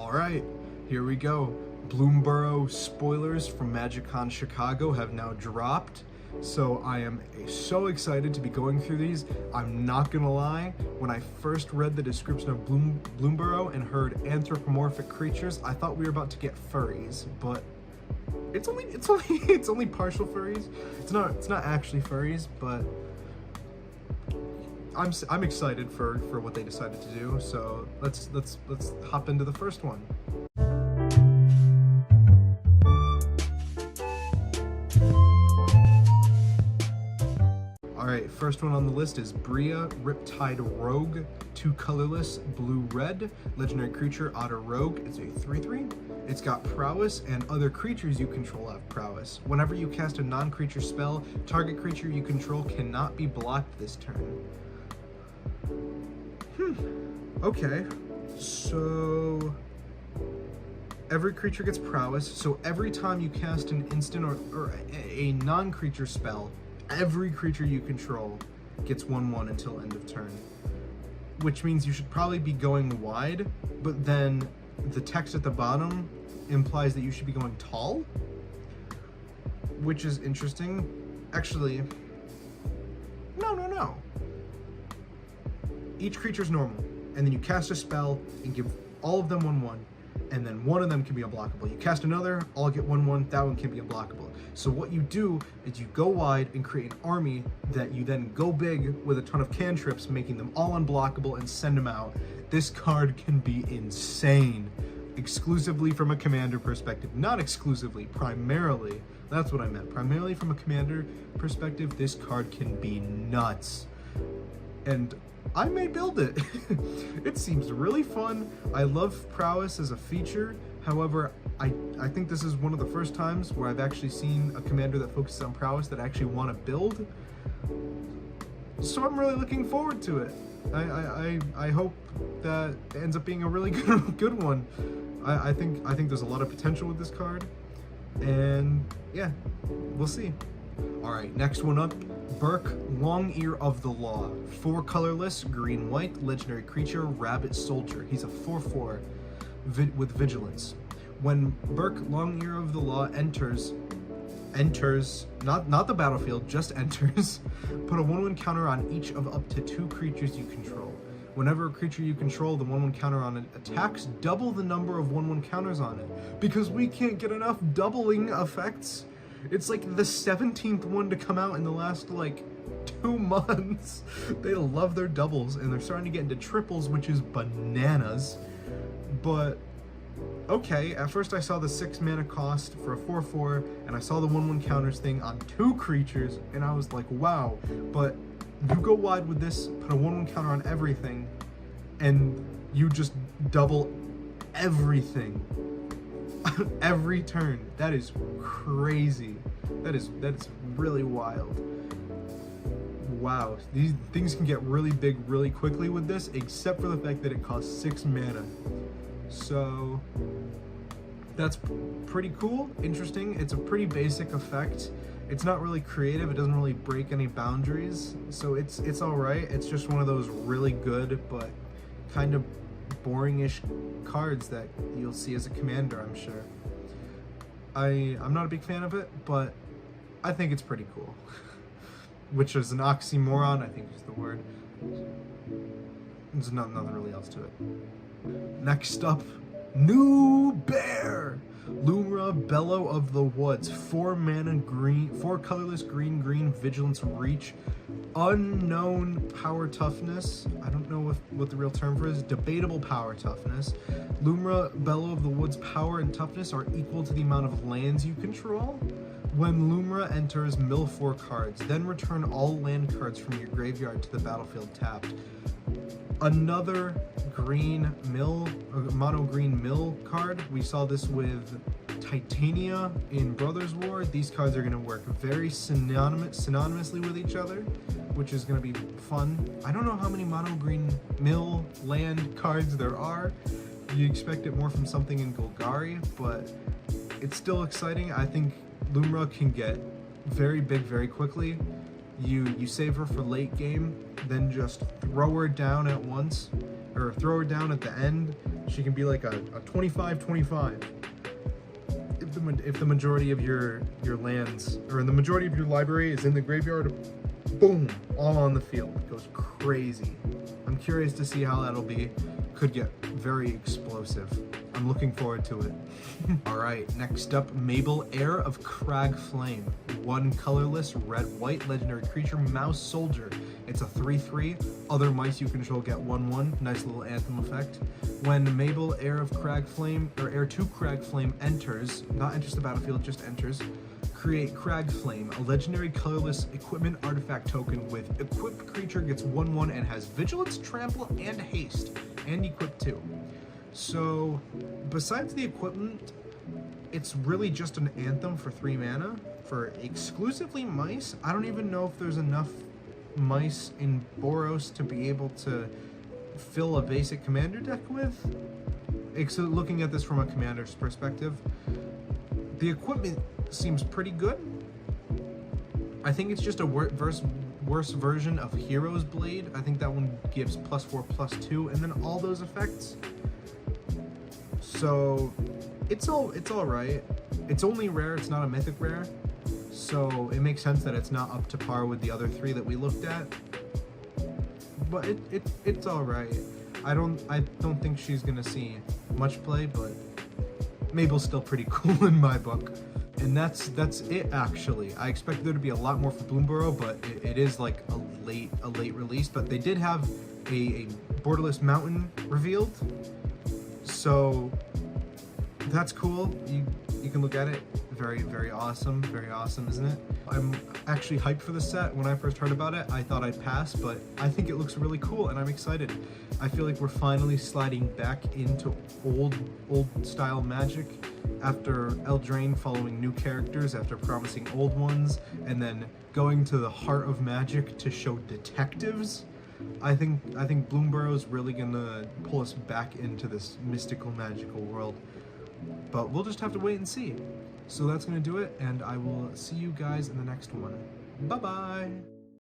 Alright, here we go. Bloomburrow spoilers from MagicCon Chicago have now dropped, so I am so excited to be going through these. I'm not gonna lie, when I first read the description of Bloomburrow and heard anthropomorphic creatures, I thought we were about to get furries, but it's only partial furries. It's not actually furries, but I'm excited for what they decided to do. So let's hop into the first one. Alright, first one on the list is Bria, Riptide Rogue, 2 colorless, blue-red, legendary creature, Otter Rogue. It's a 3/3. It's got prowess, and other creatures you control have prowess. Whenever you cast a non-creature spell, target creature you control cannot be blocked this turn. Okay, so every creature gets prowess, so every time you cast an instant or a non-creature spell, every creature you control gets 1/1 until end of turn. Which means you should probably be going wide, but then the text at the bottom implies that you should be going tall, which is interesting. Actually, no. Each creature's normal, and then you cast a spell and give all of them 1/1, and then one of them can be unblockable. You cast another, all get 1/1, that one can be unblockable. So what you do is you go wide and create an army that you then go big with a ton of cantrips, making them all unblockable and send them out. This card can be insane. Exclusively from a commander perspective. Not exclusively, primarily. That's what I meant. Primarily from a commander perspective, this card can be nuts. And I may build it. It seems really fun. I love prowess as a feature. However, I think this is one of the first times where I've actually seen a commander that focuses on prowess that I actually want to build. So I'm really looking forward to it. I hope that it ends up being a really good one. I think there's a lot of potential with this card, and yeah, we'll see. All right, next one up, Byrke, Long Ear of the Law, 4 colorless, green-white, legendary creature, rabbit soldier. He's a 4/4 with vigilance. When Byrke, Long Ear of the Law enters, not the battlefield, just enters, put a 1/1 counter on each of up to 2 creatures you control. Whenever a creature you control, the 1/1 counter on it attacks, double the number of 1/1 counters on it. Because we can't get enough doubling effects. It's like the 17th one to come out in the last, 2 months. They love their doubles, and they're starting to get into triples, which is bananas. But, okay, at first I saw the 6 mana cost for a 4/4, and I saw the 1/1 counters thing on 2 creatures, and I was like, wow. But you go wide with this, put a 1/1 counter on everything, and you just double everything. Every turn. That is crazy. That is really wild. Wow, these things can get really big really quickly with this, except for the fact that it costs 6 mana. So that's pretty cool, interesting. It's a pretty basic effect. It's not really creative, it doesn't really break any boundaries, so it's alright. It's just one of those really good but kind of boring-ish cards that you'll see as a commander, I'm sure. I'm not a big fan of it, but I think it's pretty cool. Which is an oxymoron, I think is the word. There's nothing really else to it. Next up, New Bear! Lumra, Bellow of the Woods, 4 mana green, 4 colorless green, vigilance, reach, unknown power toughness. I don't know what the real term for it is. Debatable power toughness. Lumra, Bellow of the Woods, power and toughness are equal to the amount of lands you control. When Lumra enters, mill 4 cards, then return all land cards from your graveyard to the battlefield tapped. Another green mill, mono green mill card. We saw this with Titania in Brothers War. These cards are going to work very synonymously with each other, which is going to be fun. I don't know how many mono green mill land cards there are. You expect it more from something in Golgari, but it's still exciting. I think Lumra can get very big very quickly. You save her for late game, then just throw her down at once, or throw her down at the end, She can be like a 25-25. If the majority of your lands, or the majority of your library is in the graveyard, boom, all on the field. It goes crazy. I'm curious to see how that'll be. Could get very explosive. I'm looking forward to it. Alright, next up, Mabel, Heir of Cragflame. 1 colorless, red-white, legendary creature, mouse soldier. It's a 3/3. Other mice you control get 1/1. Nice little anthem effect. When Mabel, Heir of Cragflame, or Heir to Cragflame enters, not enters the battlefield, just enters, create Cragflame, a legendary colorless equipment artifact token with equipped creature gets 1/1 and has vigilance, trample, and haste, and equip 2. So, besides the equipment, it's really just an anthem for 3 mana for exclusively mice. I don't even know if there's enough mice in Boros to be able to fill a basic commander deck with. So looking at this from a commander's perspective, the equipment seems pretty good. I think it's just a worse version of Hero's Blade. I think that one gives +4/+2 and then all those effects. So it's all right. It's only rare, it's not a mythic rare. So it makes sense that it's not up to par with the other 3 that we looked at. But it's all right. I don't think she's gonna see much play, but Mabel's still pretty cool in my book. And that's it actually. I expected there to be a lot more for Bloomburrow, but it is like a late release. But they did have a borderless mountain revealed, so that's cool. You can look at it. Very awesome, isn't it? I'm actually hyped for the set. When I first heard about it, I thought I'd pass, but I think it looks really cool and I'm excited. I feel like we're finally sliding back into old style Magic after Eldraine following new characters after promising old ones, and then going to the heart of Magic to show detectives. I think Bloomburrow's really gonna pull us back into this mystical, magical world. But we'll just have to wait and see. So that's going to do it, and I will see you guys in the next one. Bye-bye!